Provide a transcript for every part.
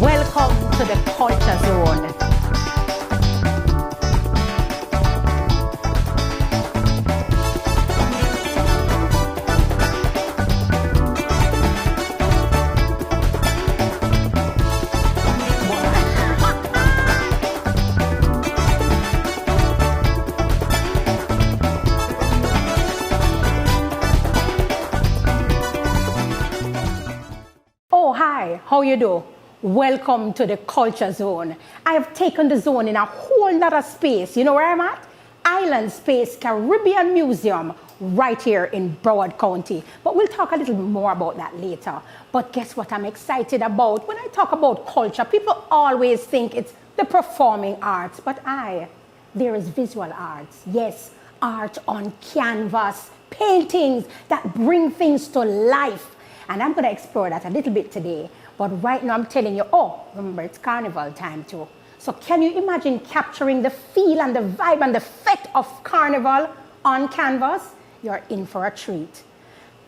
Welcome to the Culture Zone. Oh, hi, how you do? Welcome to the Culture Zone. I have taken the zone in a whole lot of space. You know where I'm at? Island Space Caribbean Museum, right here in Broward County. But we'll talk a little bit more about that later. But guess what I'm excited about? When I talk about culture, people always think it's the performing arts, but there is visual arts. Yes, art on canvas, paintings that bring things to life. And I'm going to explore that a little bit today. But right now I'm telling you, remember it's Carnival time too. So can you imagine capturing the feel and the vibe and the effect of Carnival on canvas? You're in for a treat.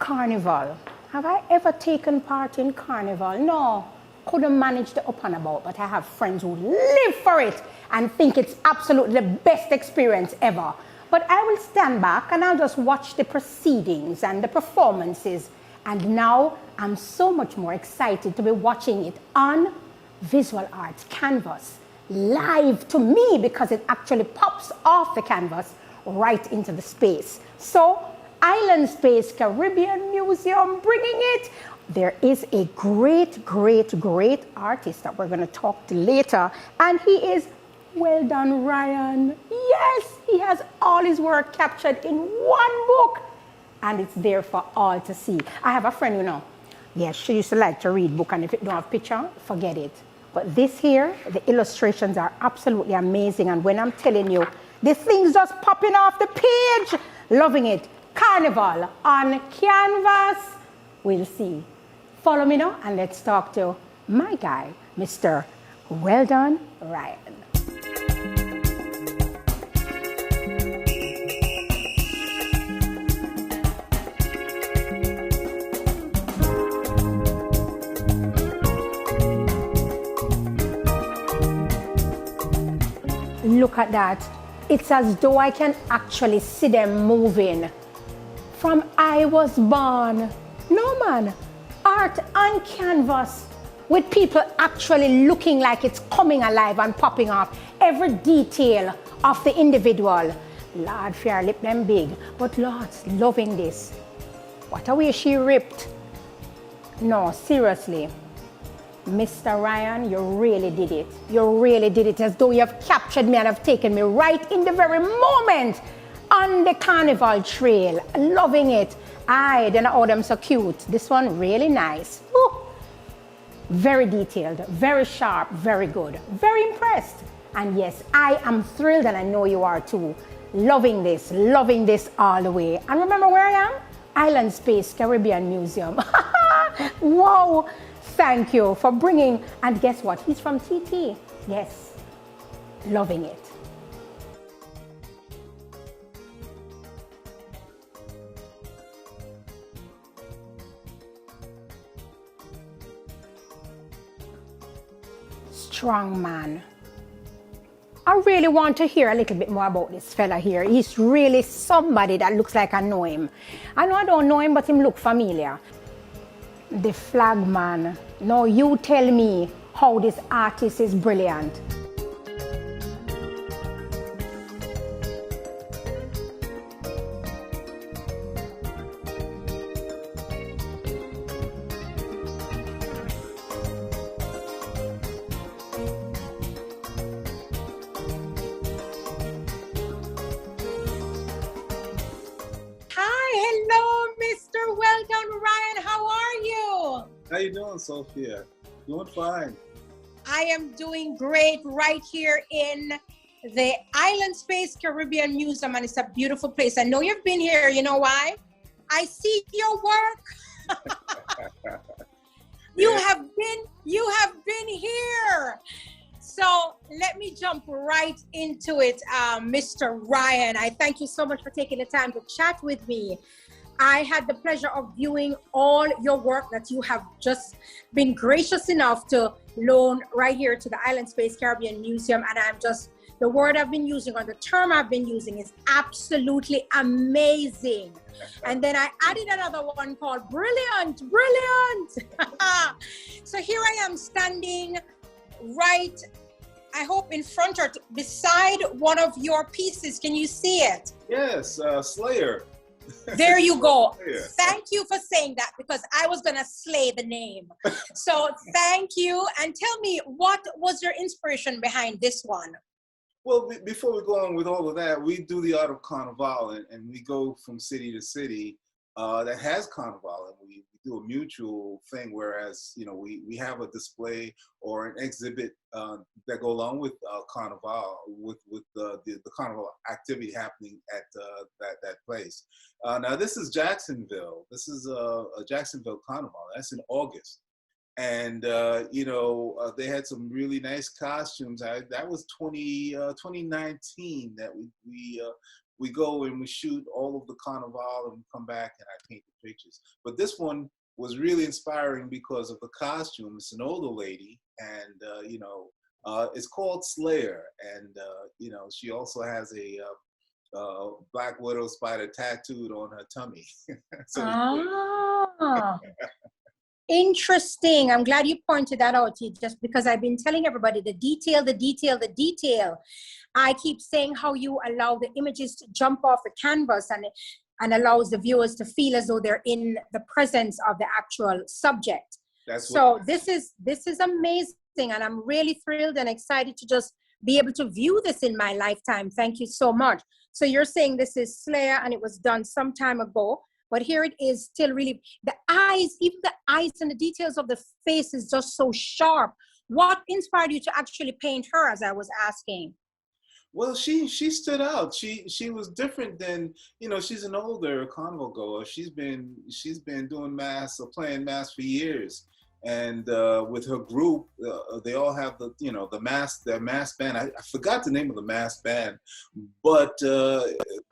Carnival. Have I ever taken part in Carnival? No. Couldn't manage the up and about, but I have friends who live for it and think it's absolutely the best experience ever. But I will stand back and I'll just watch the proceedings and the performances. And now I'm so much more excited to be watching it on visual arts canvas, live to me, because it actually pops off the canvas right into the space. So Island Space Caribbean Museum bringing it. There is a great artist that we're going to talk to later, and he is Weldon Ryan. Yes, he has all his work captured in one book. And it's there for all to see. I have a friend, you know. Yes, she used to like to read book, and if it don't have picture, forget it. But this here, the illustrations are absolutely amazing. And when I'm telling you, the things just popping off the page, loving it. Carnival on canvas. We'll see. Follow me now, and let's talk to my guy, Mr. Weldon Ryan. Look at that. It's as though I can actually see them moving. From I was born. No man. Art on canvas with people actually looking like it's coming alive and popping off. Every detail of the individual. Lord, fear lip them big. But Lord's loving this. What a way she ripped. No, seriously. Mr. Ryan, you really did it. You really did it, as though you have captured me and have taken me right in the very moment on the Carnival trail. Loving it. Then I them so cute. This one really nice. Ooh. Very detailed, very sharp, very good. Very impressed. And yes, I am thrilled, and I know you are too. Loving this all the way. And remember where I am? Island Space Caribbean Museum. Wow. Thank you for bringing, and guess what? He's from TT. Yes, loving it. Strong man. I really want to hear a little bit more about this fella here. He's really somebody that looks like I know him. I know I don't know him, but him look familiar. The flag man. Now you tell me how this artist is brilliant. Hello, Mr. Weldon Ryan. How are you? How you doing, Sophia? Doing fine. I am doing great right here in the Island Space Caribbean Museum, and it's a beautiful place. I know you've been here. You know why? I see your work. You have been here. So let me jump right into it, Mr. Ryan. I thank you so much for taking the time to chat with me. I had the pleasure of viewing all your work that you have just been gracious enough to loan right here to the Island Space Caribbean Museum. And the word I've been using, or the term I've been using, is absolutely amazing. And then I added another one called brilliant. So here I am standing right, I hope in front or beside one of your pieces. Can you see it? Yes, Slayer. There you go. Slayer. Thank you for saying that, because I was going to slay the name. So thank you. And tell me, what was your inspiration behind this one? Well, before we go on with all of that, we do the art of Carnival, and we go from city to city that has Carnival, and we do a mutual thing, whereas, you know, we have a display or an exhibit that go along with Carnival, with the Carnival activity happening at that place. Now, this is Jacksonville. This is a Jacksonville Carnival. That's in August. And, they had some really nice costumes. That was 2019 that we go and we shoot all of the Carnival, and we come back and I paint the pictures. But this one was really inspiring because of the costume. It's an older lady, and, it's called Slayer. And, she also has a Black Widow spider tattooed on her tummy. Interesting. I'm glad you pointed that out, just because I've been telling everybody the detail. I keep saying how you allow the images to jump off the canvas and allows the viewers to feel as though they're in the presence of the actual subject. This is amazing, and I'm really thrilled and excited to just be able to view this in my lifetime. Thank you so much. So you're saying this is Slayer, and it was done some time ago. But here it is, still really, the eyes, even the eyes and the details of the face is just so sharp. What inspired you to actually paint her, as I was asking? Well, she stood out. She was different than, she's an older Carnival goer. She's been doing mass or playing mass for years. And with her group, they all have their mass band. I forgot the name of the mass band, but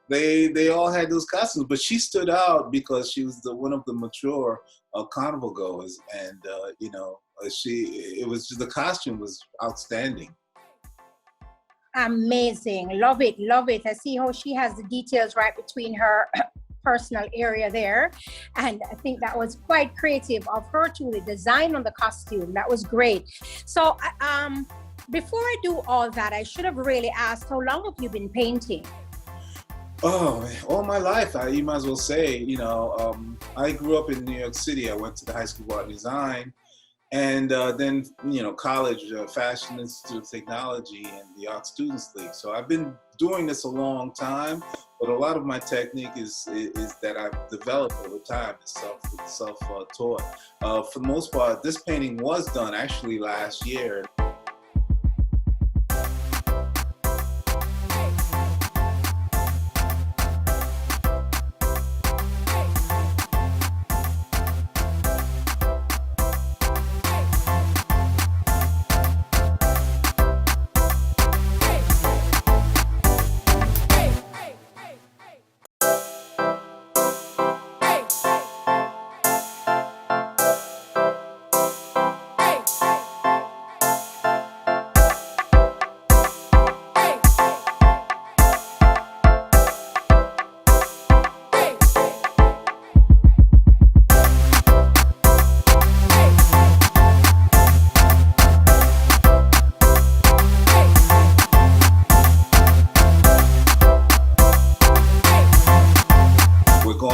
they all had those costumes. But she stood out because she was one of the mature Carnival goers, and the costume was outstanding. Amazing, love it. I see how she has the details right between her personal area there, and I think that was quite creative of her to the design on the costume. That was great. So before I do all that, I should have really asked, how long have you been painting? Oh, all my life. You might as well say. I grew up in New York City. I went to the High School of Art and Design, and then college, Fashion Institute of Technology, and the Art Students League. So I've been doing this a long time, but a lot of my technique is that I've developed over time. It's self-taught. For the most part, this painting was done actually last year.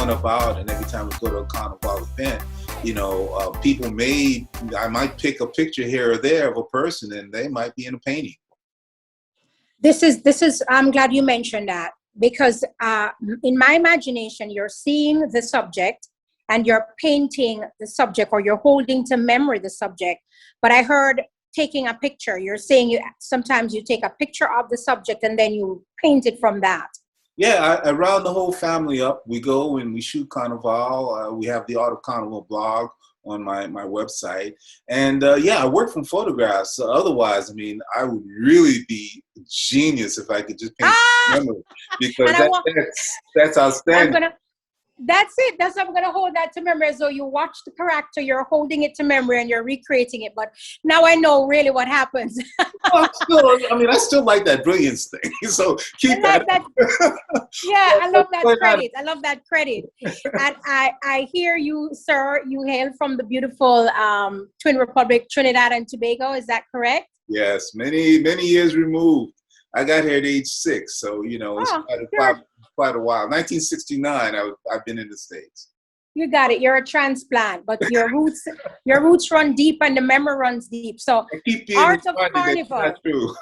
About, and every time we go to a Carnival event, I might pick a picture here or there of a person, and they might be in a painting. This is I'm glad you mentioned that, because in my imagination, you're seeing the subject and you're painting the subject, or you're holding to memory the subject. But I heard taking a picture. You're saying sometimes you take a picture of the subject and then you paint it from that. Yeah, I round the whole family up. We go and we shoot Carnival. We have the Art of Carnival blog on my website. And I work from photographs. So otherwise, I would really be genius if I could just paint memory, because that's outstanding. That's it. That's I'm gonna hold that to memory. As though you watch the character, you're holding it to memory and you're recreating it. But now I know really what happens. Well, I still like that brilliance thing. So keep I like that. Yeah, I love that But, credit. I love that credit. And I hear you, sir. You hail from the beautiful Twin Republic, Trinidad and Tobago. Is that correct? yes, many years removed. I got here at age 6, so it's quite a while. 1969, I've been in the States. You got it. You're a transplant, but your roots run deep and the memory runs deep. So, I keep being Art of reminded that it's Carnival. not true.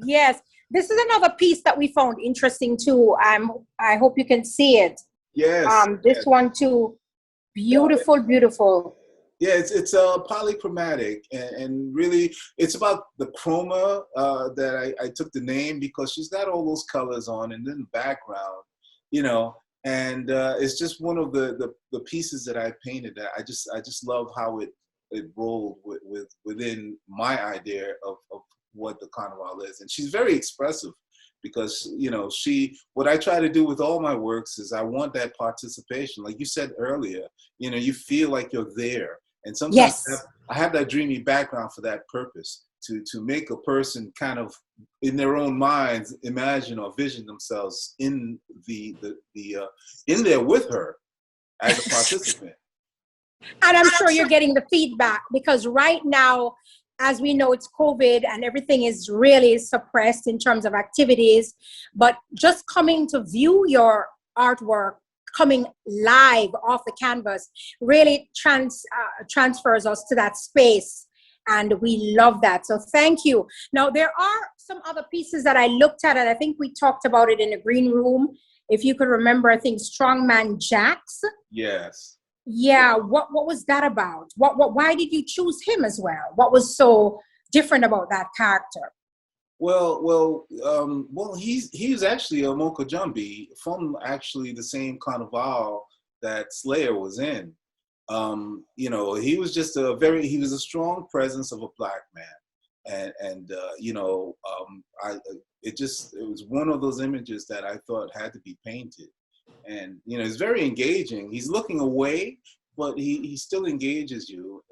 Yes, this is another piece that we found interesting too. I hope you can see it. Yes. This yes. one too, beautiful, beautiful. Yeah, it's polychromatic, and really it's about the chroma that I took the name because she's got all those colors on, and then the background, and it's just one of the pieces that I painted that I just love how it rolled within my idea of what the Carnival is. And she's very expressive because what I try to do with all my works is I want that participation, like you said earlier. You feel like you're there. And sometimes Yes. I have that dreamy background for that purpose, to make a person kind of in their own minds imagine or vision themselves in in there with her as a participant. And I'm sure you're getting the feedback because right now, as we know, it's COVID and everything is really suppressed in terms of activities. But just coming to view your artwork coming live off the canvas really transfers us to that space. And we love that. So thank you. Now, there are some other pieces that I looked at, and I think we talked about it in the green room. If you could remember, I think Strongman Jax. Yes. Yeah. What was that about? Why did you choose him as well? What was so different about that character? Well, he's actually a Mokajumbi from actually the same Carnival that Slayer was in. He was just he was a strong presence of a black man, and it was one of those images that I thought had to be painted, and it's very engaging. He's looking away, but he still engages you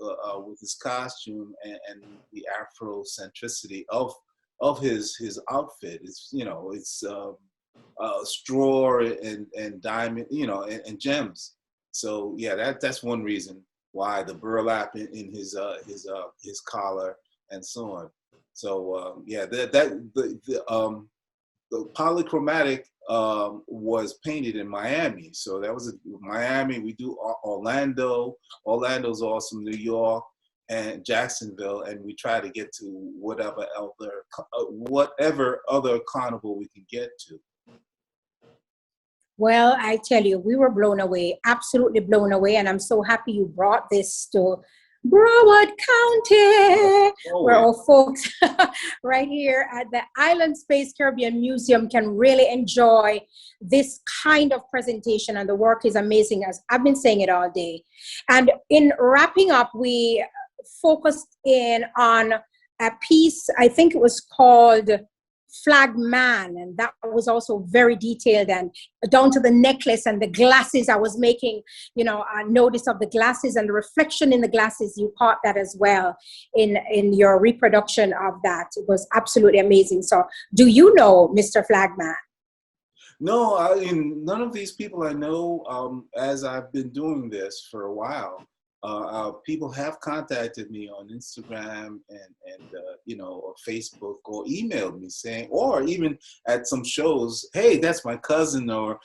with his costume and the Afrocentricity of his outfit. It's straw and diamond, and gems. So yeah, that's one reason why the burlap in his collar and so on. So the polychromatic was painted in Miami. So that was Miami. We do Orlando. Orlando's awesome. New York and Jacksonville, and we try to get to whatever other carnival we can get to. Well, I tell you, we were blown away, absolutely blown away. And I'm so happy you brought this to Broward County, where all folks right here at the Island Space Caribbean Museum can really enjoy this kind of presentation. And the work is amazing, as I've been saying it all day. And in wrapping up, we focused in on a piece, I think it was called Flag Man, and that was also very detailed and down to the necklace and the glasses. I was making a notice of the glasses and the reflection in the glasses. You caught that as well in your reproduction of that. It was absolutely amazing. So do you know Mr. Flagman? No, none of these people I know. As I've been doing this for a while, people have contacted me on Instagram and or Facebook, or emailed me saying, or even at some shows, hey, that's my cousin, or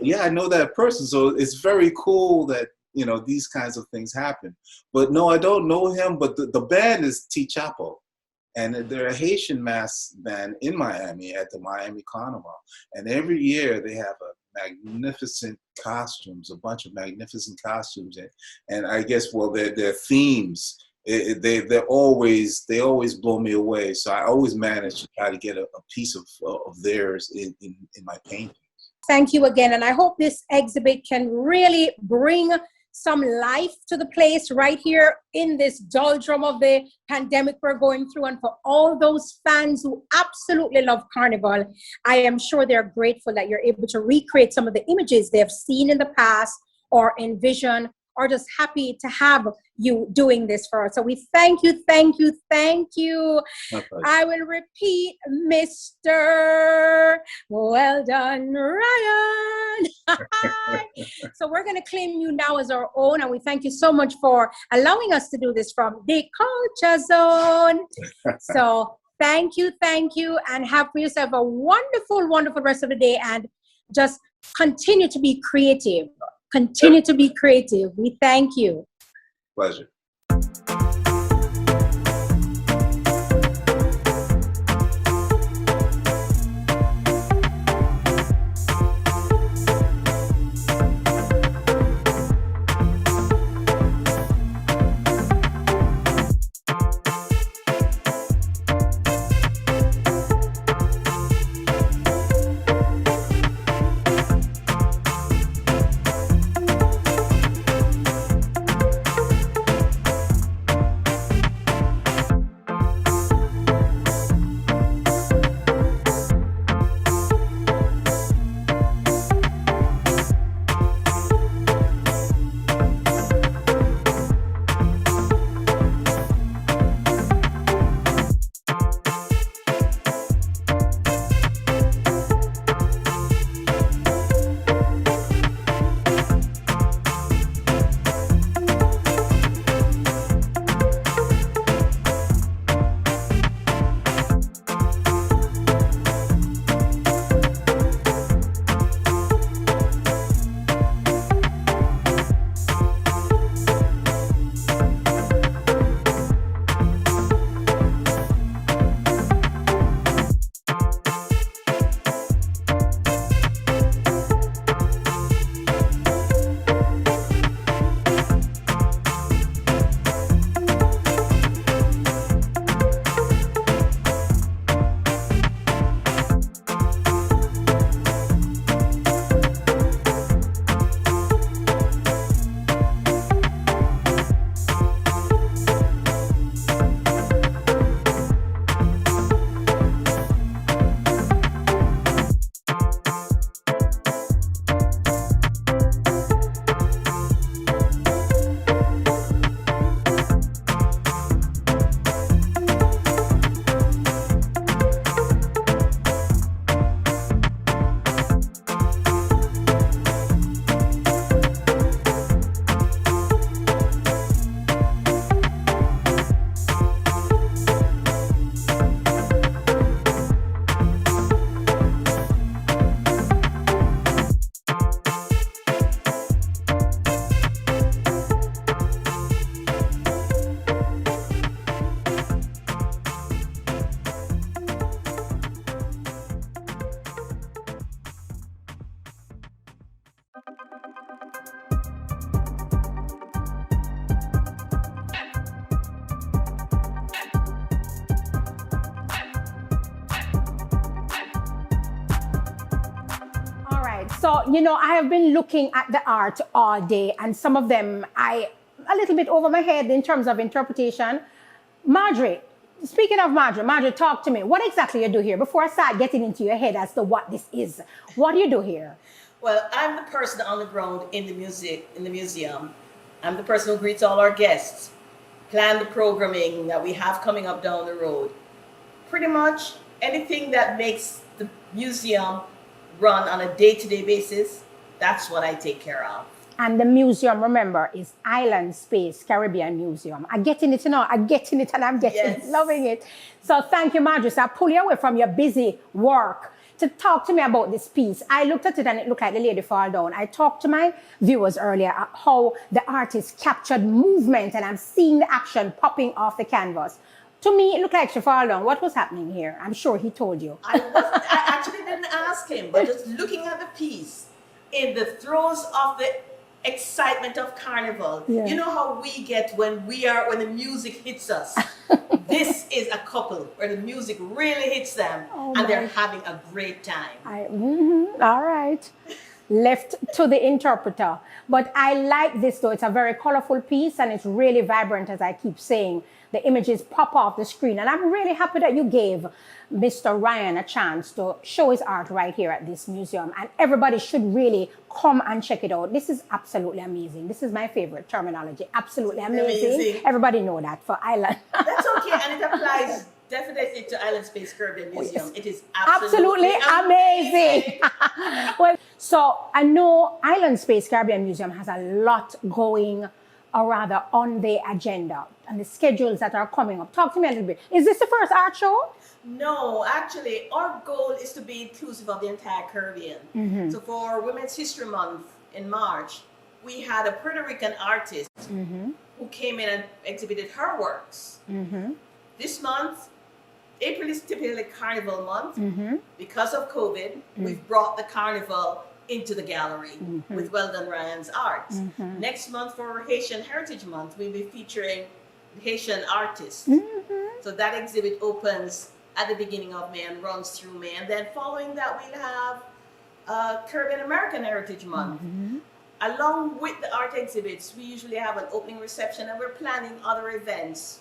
yeah, I know that person. So it's very cool that these kinds of things happen. But no, I don't know him. But the band is T Chapo, and they're a Haitian mass band in Miami at the Miami Carnival. And every year they have a bunch of magnificent costumes, and I guess their themes, they always blow me away. So I always manage to try to get a piece of theirs in my painting. Thank you again, and I hope this exhibit can really bring some life to the place right here in this doldrum of the pandemic we're going through. And for all those fans who absolutely love Carnival, I am sure they're grateful that you're able to recreate some of the images they've seen in the past or envision, or just happy to have you doing this for us. So we thank you, thank you, thank you. I will repeat, Mr. Weldon Ryan. So we're going to claim you now as our own, and we thank you so much for allowing us to do this from the Culture Zone. So thank you, and have for yourself a wonderful, wonderful rest of the day, and just continue to be creative. Continue to be creative. We thank you. Pleasure. So, I have been looking at the art all day, and some of them a little bit over my head in terms of interpretation. Marjorie, speaking of Marjorie, talk to me. What exactly you do here? Before I start getting into your head as to what this is, what do you do here? Well, I'm the person on the ground in the museum. I'm the person who greets all our guests, plan the programming that we have coming up down the road. Pretty much anything that makes the museum run on a day-to-day basis, that's what I take care of. And the museum, remember, is Island Space Caribbean Museum. I'm getting it, I'm getting it, and I'm loving it. So thank you, Marjorie. So I pull you away from your busy work to talk to me about this piece. I looked at it and it looked like the lady fall down. I talked to my viewers earlier how the artist captured movement, and I'm seeing the action popping off the canvas. To me, it looked like she fell down. What was happening here? I'm sure he told you. I actually didn't ask him, but just looking at the piece, in the throes of the excitement of Carnival, you know how we get when the music hits us. This is a couple where the music really hits them, and they're having a great time. All right. left to the interpreter. But I like this though. It's a very colorful piece and it's really vibrant, as I keep saying. The images pop off the screen. And I'm really happy that you gave Mr. Ryan a chance to show his art right here at this museum. And everybody should really come and check it out. This is absolutely amazing. This is my favorite terminology. Absolutely amazing. Everybody know that for Island. That's okay. And it applies definitely to Island Space Caribbean Museum. Yes. It is absolutely amazing. Well, so I know Island Space Caribbean Museum has a lot going, or rather on the agenda and the schedules that are coming up. Talk to me a little bit. Is this the first art show? No, actually, our goal is to be inclusive of the entire Caribbean. So for Women's History Month in March, we had a Puerto Rican artist who came in and exhibited her works. This month, April is typically Carnival month. Because of COVID, we've brought the Carnival into the gallery with Weldon Ryan's art. Next month for Haitian Heritage Month, we'll be featuring Haitian artists. So that exhibit opens at the beginning of May and runs through May. And then following that, we'll have Caribbean American Heritage Month. Along with the art exhibits, we usually have an opening reception, and we're planning other events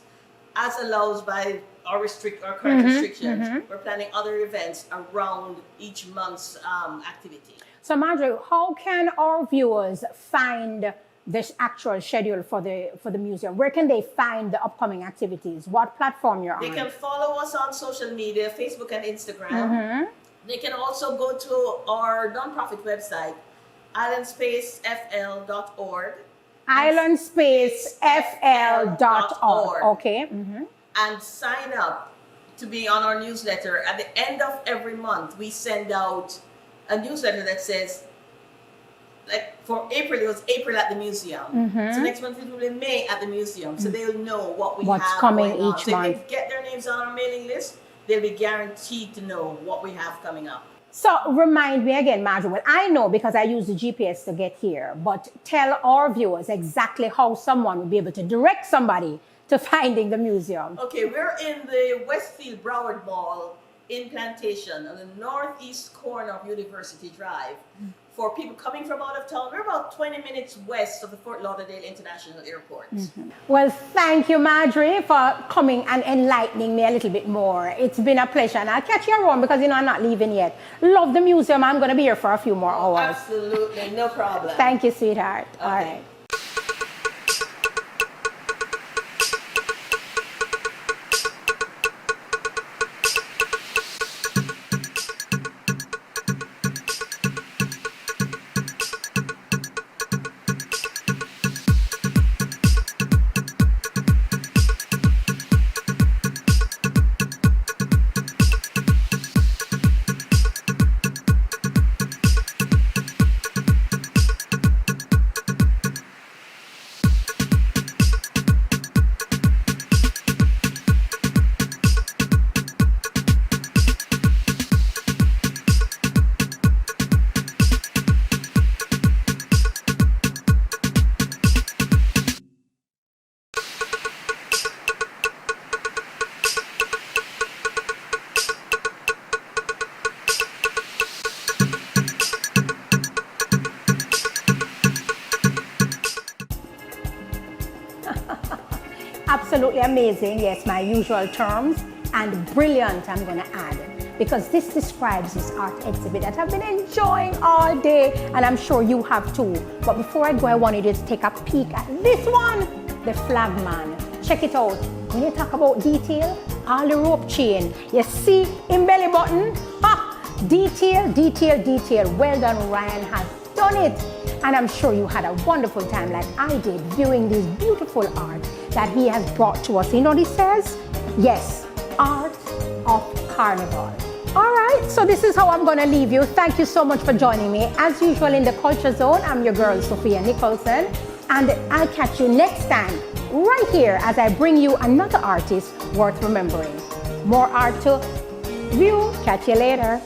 as allowed by our current restrictions. We're planning other events around each month's activity. So Marjorie, how can our viewers find this actual schedule for the museum? Where can they find the upcoming activities? What platform you're on? They can follow us on social media, Facebook and Instagram. They can also go to our nonprofit website, islandspacefl.org. Islandspacefl.org. Okay. And sign up to be on our newsletter. At the end of every month, we send out a newsletter that says, like for April, it was April at the museum. So next month it will be May at the museum. So they'll know what's coming going on. each so month. if they get their names on our mailing list, they'll be guaranteed to know what we have coming up. So remind me again, Marjorie. Well, I know because I use the GPS to get here, but tell our viewers exactly how someone will be able to direct somebody to finding the museum. Okay, we're in the Westfield Broward Mall in Plantation on the northeast corner of University Drive. For people coming from out of town, we're about 20 minutes west of the Fort Lauderdale International Airport. Well, thank you, Marjorie, for coming and enlightening me a little bit more. It's been a pleasure, and I'll catch you around because, I'm not leaving yet. Love the museum. I'm going to be here for a few more hours. Absolutely, no problem. Thank you, sweetheart. Okay. All right. Absolutely amazing, yes, my usual terms, and brilliant, I'm going to add, because this describes this art exhibit that I've been enjoying all day, and I'm sure you have too. But before I go, I wanted you to take a peek at this one, the flagman. Check it out. When you talk about detail, all the rope chain, you see in belly button, detail, detail, detail. Weldon Ryan has done it. And I'm sure you had a wonderful time like I did viewing this beautiful art that he has brought to us. You know what he says? Yes, art of Carnival. All right, so this is how I'm going to leave you. Thank you so much for joining me. As usual in the Culture Zone, I'm your girl, Sophia Nicholson. And I'll catch you next time right here as I bring you another artist worth remembering. More art to view. Catch you later.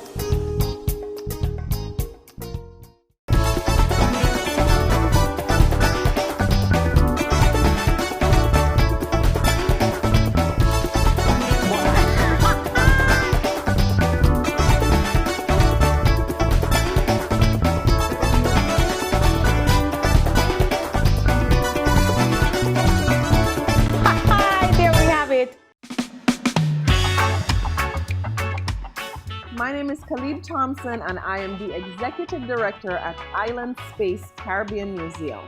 My name is Khalid Thompson, and I am the Executive Director at Island Space Caribbean Museum.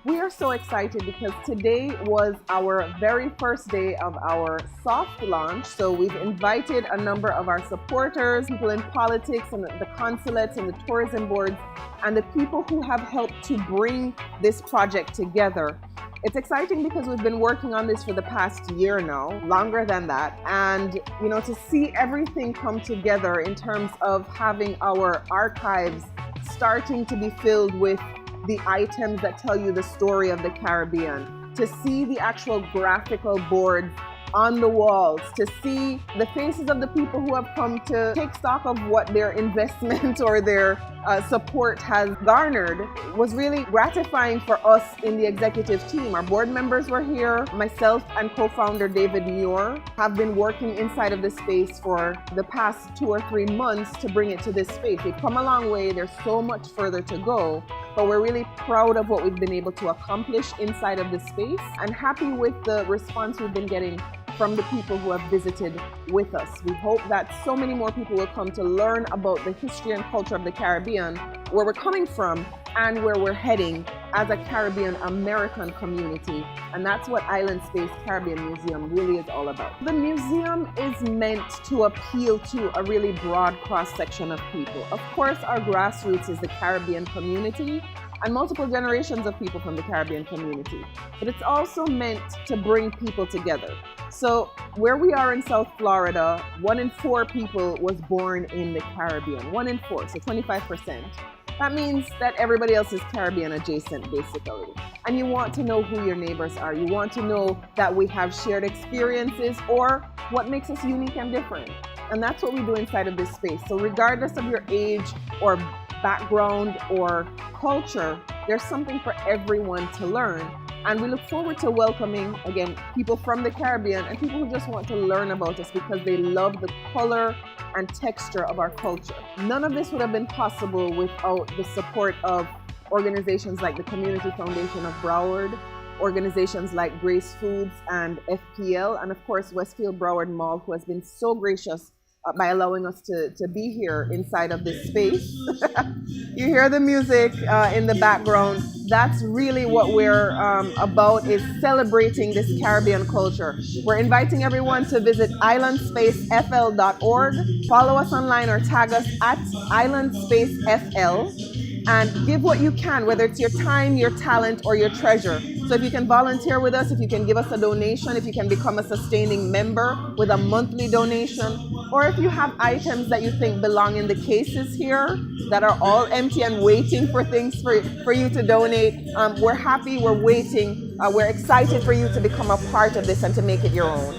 We are so excited because today was our very first day of our soft launch. So we've invited a number of our supporters, people in politics and the consulates and the tourism boards, and the people who have helped to bring this project together. It's exciting because we've been working on this for the past year now, longer than that. And, to see everything come together in terms of having our archives starting to be filled with the items that tell you the story of the Caribbean, to see the actual graphical boards on the walls, to see the faces of the people who have come to take stock of what their investment or their support has garnered was really gratifying for us in the executive team. Our board members were here. Myself and co-founder David Muir have been working inside of this space for the past 2 or 3 months to bring it to this space. We've come a long way. There's so much further to go, but we're really proud of what we've been able to accomplish inside of this space and happy with the response we've been getting from the people who have visited with us. We hope that so many more people will come to learn about the history and culture of the Caribbean, where we're coming from and where we're heading as a Caribbean American community. And that's what Island Space Caribbean Museum really is all about. The museum is meant to appeal to a really broad cross-section of people. Of course, our grassroots is the Caribbean community and multiple generations of people from the Caribbean community. But it's also meant to bring people together. So where we are in South Florida, 1 in 4 people was born in the Caribbean. 1 in 4, so 25%. That means that everybody else is Caribbean adjacent, basically. And you want to know who your neighbors are. You want to know that we have shared experiences or what makes us unique and different. And that's what we do inside of this space. So regardless of your age or background or culture, there's something for everyone to learn. And we look forward to welcoming, again, people from the Caribbean and people who just want to learn about us because they love the color and texture of our culture. None of this would have been possible without the support of organizations like the Community Foundation of Broward, organizations like Grace Foods and FPL, and of course Westfield Broward Mall, who has been so gracious by allowing us to be here inside of this space. You hear the music in the background. That's really what we're about, is celebrating this Caribbean culture. We're inviting everyone to visit islandspacefl.org, follow us online or tag us at islandspacefl, and give what you can, whether it's your time, your talent, or your treasure. So if you can volunteer with us, if you can give us a donation, if you can become a sustaining member with a monthly donation, or if you have items that you think belong in the cases here that are all empty and waiting for things for you to donate, we're happy, we're waiting, we're excited for you to become a part of this and to make it your own.